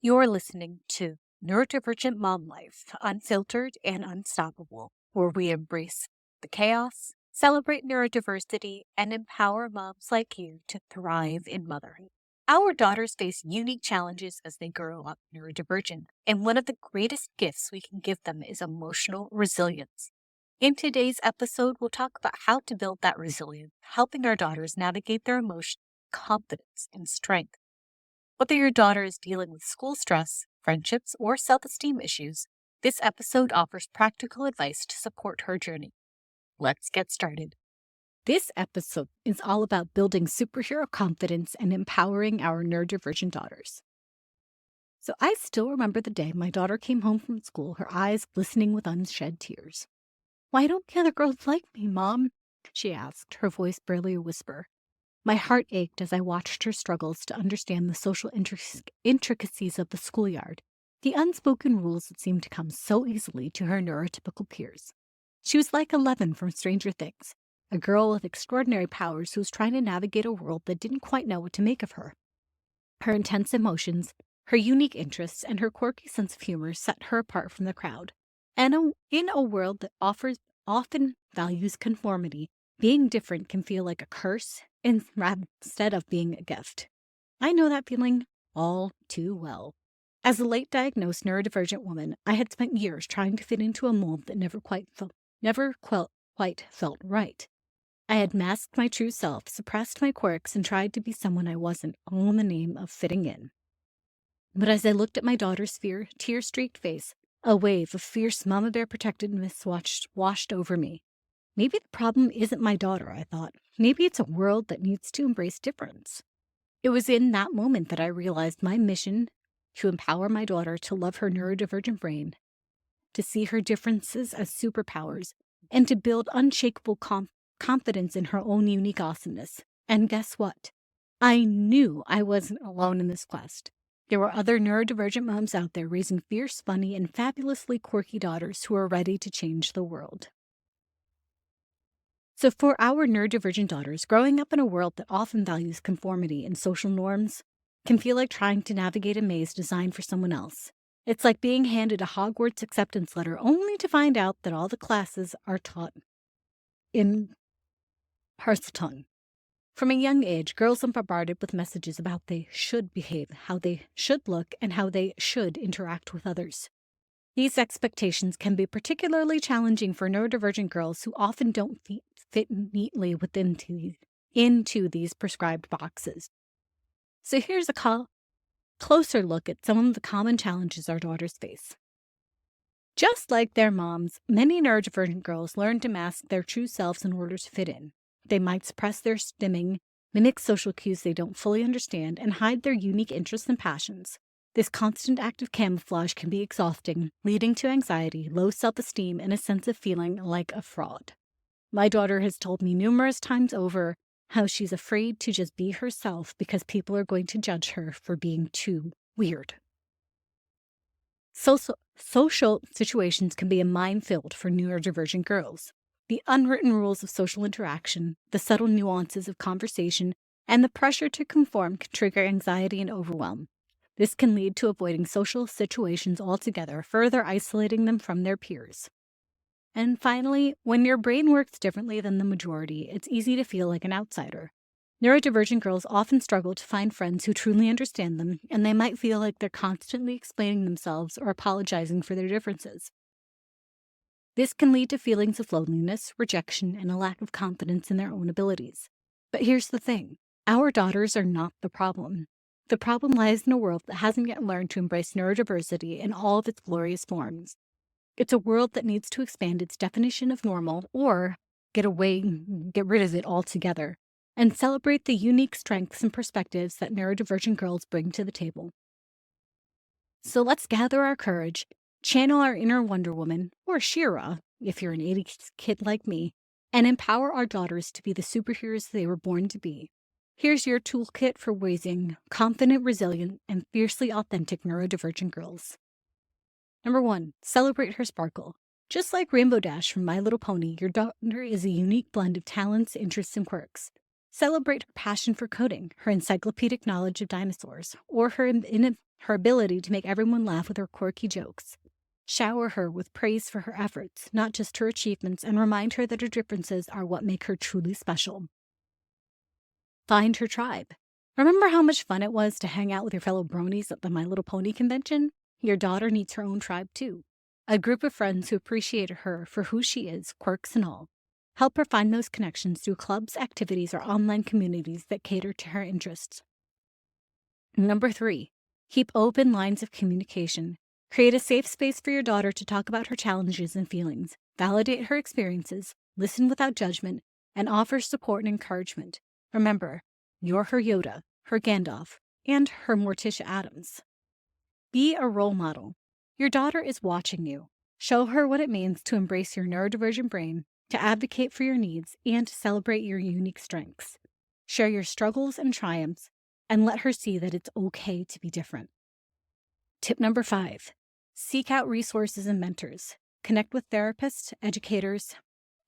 You're listening to Neurodivergent Mom Life, Unfiltered and Unstoppable, where we embrace the chaos, celebrate neurodiversity, and empower moms like you to thrive in motherhood. Our daughters face unique challenges as they grow up neurodivergent, and one of the greatest gifts we can give them is emotional resilience. In today's episode, we'll talk about how to build that resilience, helping our daughters navigate their emotions, confidence, and strength. Whether your daughter is dealing with school stress, friendships, or self esteem issues, this episode offers practical advice to support her journey. Let's get started. This episode is all about building superhero confidence and empowering our neurodivergent daughters. So I still remember the day my daughter came home from school, her eyes glistening with unshed tears. "Why don't the other girls like me, Mom?" she asked, her voice barely a whisper. My heart ached as I watched her struggles to understand the social intricacies of the schoolyard, the unspoken rules that seemed to come so easily to her neurotypical peers. She was like 11 from Stranger Things, a girl with extraordinary powers who was trying to navigate a world that didn't quite know what to make of her. Her intense emotions, her unique interests, and her quirky sense of humor set her apart from the crowd. And in a world that often values conformity, being different can feel like a curse instead of being a gift. I know that feeling all too well. As a late diagnosed neurodivergent woman, I had spent years trying to fit into a mold that never quite felt right. I had masked my true self, suppressed my quirks, and tried to be someone I wasn't, all in the name of fitting in. But as I looked at my daughter's tear-streaked face, a wave of fierce mama bear protectiveness washed over me. Maybe the problem isn't my daughter, I thought. Maybe it's a world that needs to embrace difference. It was in that moment that I realized my mission to empower my daughter to love her neurodivergent brain, to see her differences as superpowers, and to build unshakable confidence in her own unique awesomeness. And guess what? I knew I wasn't alone in this quest. There were other neurodivergent moms out there raising fierce, funny, and fabulously quirky daughters who are ready to change the world. So for our neurodivergent daughters, growing up in a world that often values conformity and social norms can feel like trying to navigate a maze designed for someone else. It's like being handed a Hogwarts acceptance letter only to find out that all the classes are taught in Parseltongue. From a young age, girls are bombarded with messages about how they should behave, how they should look, and how they should interact with others. These expectations can be particularly challenging for neurodivergent girls who often don't fit neatly into these prescribed boxes. So here's a closer look at some of the common challenges our daughters face. Just like their moms, many neurodivergent girls learn to mask their true selves in order to fit in. They might suppress their stimming, mimic social cues they don't fully understand, and hide their unique interests and passions. This constant act of camouflage can be exhausting, leading to anxiety, low self-esteem, and a sense of feeling like a fraud. My daughter has told me numerous times over how she's afraid to just be herself because people are going to judge her for being too weird. Social situations can be a minefield for neurodivergent girls. The unwritten rules of social interaction, the subtle nuances of conversation, and the pressure to conform can trigger anxiety and overwhelm. This can lead to avoiding social situations altogether, further isolating them from their peers. And finally, when your brain works differently than the majority, it's easy to feel like an outsider. Neurodivergent girls often struggle to find friends who truly understand them, and they might feel like they're constantly explaining themselves or apologizing for their differences. This can lead to feelings of loneliness, rejection, and a lack of confidence in their own abilities. But here's the thing. Our daughters are not the problem. The problem lies in a world that hasn't yet learned to embrace neurodiversity in all of its glorious forms. It's a world that needs to expand its definition of normal or get rid of it altogether and celebrate the unique strengths and perspectives that neurodivergent girls bring to the table. So let's gather our courage, channel our inner Wonder Woman, or She-Ra, if you're an 80s kid like me, and empower our daughters to be the superheroes they were born to be. Here's your toolkit for raising confident, resilient, and fiercely authentic neurodivergent girls. Number 1, celebrate her sparkle. Just like Rainbow Dash from My Little Pony, your daughter is a unique blend of talents, interests, and quirks. Celebrate her passion for coding, her encyclopedic knowledge of dinosaurs, or her her ability to make everyone laugh with her quirky jokes. Shower her with praise for her efforts, not just her achievements, and remind her that her differences are what make her truly special. Find her tribe. Remember how much fun it was to hang out with your fellow bronies at the My Little Pony convention? Your daughter needs her own tribe too. A group of friends who appreciate her for who she is, quirks and all. Help her find those connections through clubs, activities, or online communities that cater to her interests. Number 3, keep open lines of communication. Create a safe space for your daughter to talk about her challenges and feelings, validate her experiences, listen without judgment, and offer support and encouragement. Remember, you're her Yoda, her Gandalf, and her Morticia Adams. Be a role model. Your daughter is watching you. Show her what it means to embrace your neurodivergent brain, to advocate for your needs, and to celebrate your unique strengths. Share your struggles and triumphs, and let her see that it's okay to be different. Tip number 5, seek out resources and mentors. Connect with therapists, educators,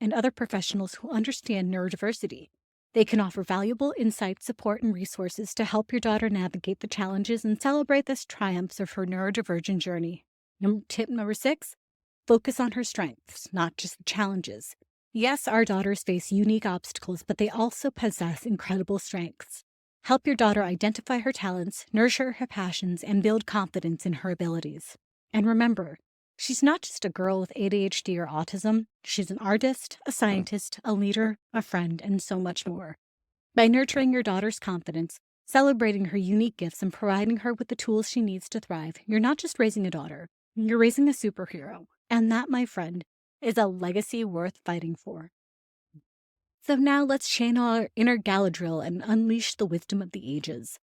and other professionals who understand neurodiversity. They can offer valuable insight, support, and resources to help your daughter navigate the challenges and celebrate the triumphs of her neurodivergent journey. Tip number 6, focus on her strengths, not just the challenges. Yes, our daughters face unique obstacles, but they also possess incredible strengths. Help your daughter identify her talents, nurture her passions, and build confidence in her abilities. And remember, she's not just a girl with ADHD or autism. She's an artist, a scientist, a leader, a friend, and so much more. By nurturing your daughter's confidence, celebrating her unique gifts, and providing her with the tools she needs to thrive, you're not just raising a daughter, you're raising a superhero. And that, my friend, is a legacy worth fighting for. So now let's channel our inner Galadriel and unleash the wisdom of the ages.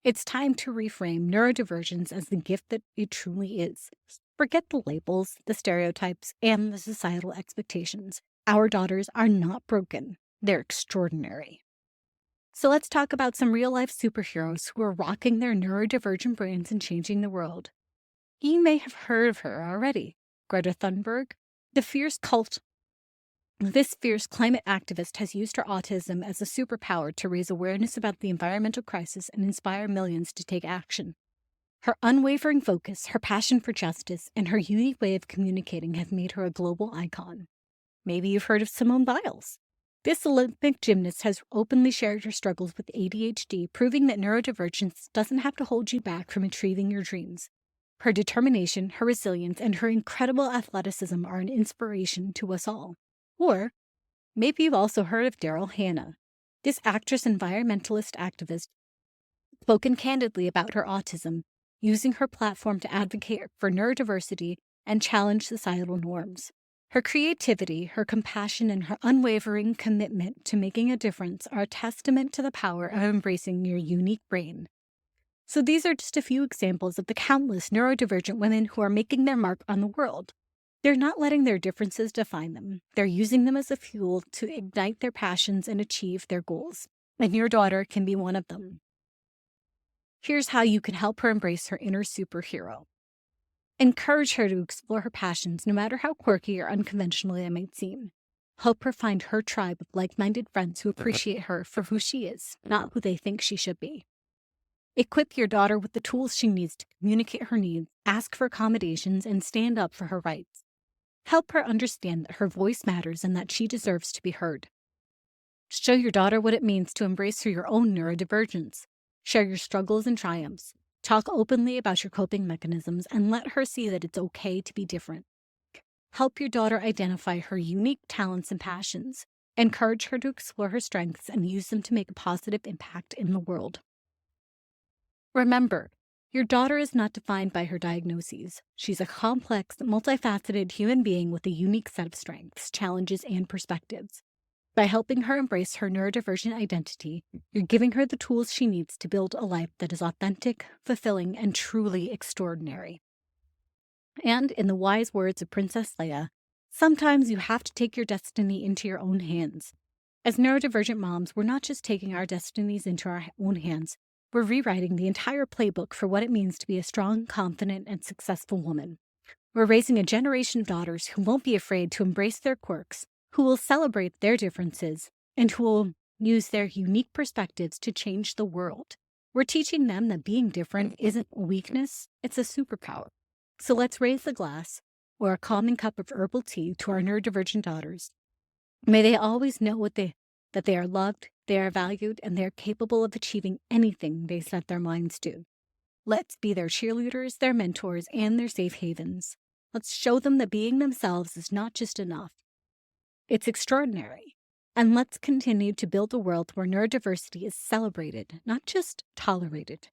It's time to reframe neurodivergence as the gift that it truly is. Forget the labels, the stereotypes, and the societal expectations. Our daughters are not broken. They're extraordinary. So let's talk about some real-life superheroes who are rocking their neurodivergent brains and changing the world. You may have heard of her already. Greta Thunberg, This fierce climate activist has used her autism as a superpower to raise awareness about the environmental crisis and inspire millions to take action. Her unwavering focus, her passion for justice, and her unique way of communicating have made her a global icon. Maybe you've heard of Simone Biles. This Olympic gymnast has openly shared her struggles with ADHD, proving that neurodivergence doesn't have to hold you back from achieving your dreams. Her determination, her resilience, and her incredible athleticism are an inspiration to us all. Or maybe you've also heard of Daryl Hannah. This actress environmentalist activist spoken candidly about her autism, using her platform to advocate for neurodiversity and challenge societal norms. Her creativity, her compassion, and her unwavering commitment to making a difference are a testament to the power of embracing your unique brain. So these are just a few examples of the countless neurodivergent women who are making their mark on the world. They're not letting their differences define them. They're using them as a fuel to ignite their passions and achieve their goals. And your daughter can be one of them. Here's how you can help her embrace her inner superhero. Encourage her to explore her passions, no matter how quirky or unconventional they might seem. Help her find her tribe of like-minded friends who appreciate her for who she is, not who they think she should be. Equip your daughter with the tools she needs to communicate her needs, ask for accommodations, and stand up for her rights. Help her understand that her voice matters and that she deserves to be heard. Show your daughter what it means to embrace your own neurodivergence. Share your struggles and triumphs. Talk openly about your coping mechanisms and let her see that it's okay to be different. Help your daughter identify her unique talents and passions. Encourage her to explore her strengths and use them to make a positive impact in the world. Remember, your daughter is not defined by her diagnoses. She's a complex, multifaceted human being with a unique set of strengths, challenges, and perspectives. By helping her embrace her neurodivergent identity, you're giving her the tools she needs to build a life that is authentic, fulfilling, and truly extraordinary. And in the wise words of Princess Leia, sometimes you have to take your destiny into your own hands. As neurodivergent moms, we're not just taking our destinies into our own hands, we're rewriting the entire playbook for what it means to be a strong, confident, and successful woman. We're raising a generation of daughters who won't be afraid to embrace their quirks, who will celebrate their differences, and who will use their unique perspectives to change the world. We're teaching them that being different isn't a weakness, it's a superpower. So let's raise the glass or a calming cup of herbal tea to our neurodivergent daughters. May they always know that they are loved, they are valued, and they are capable of achieving anything they set their minds to. Let's be their cheerleaders, their mentors, and their safe havens. Let's show them that being themselves is not just enough, it's extraordinary. And let's continue to build a world where neurodiversity is celebrated, not just tolerated.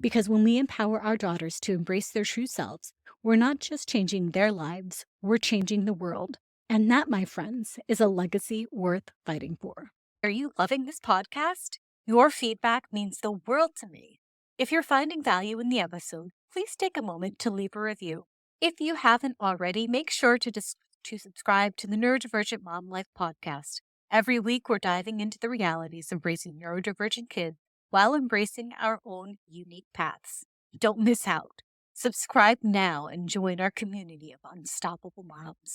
Because when we empower our daughters to embrace their true selves, we're not just changing their lives, we're changing the world. And that, my friends, is a legacy worth fighting for. Are you loving this podcast? Your feedback means the world to me. If you're finding value in the episode, please take a moment to leave a review. If you haven't already, make sure to subscribe to the Neurodivergent Mom Life podcast. Every week, we're diving into the realities of raising neurodivergent kids while embracing our own unique paths. Don't miss out. Subscribe now and join our community of unstoppable moms.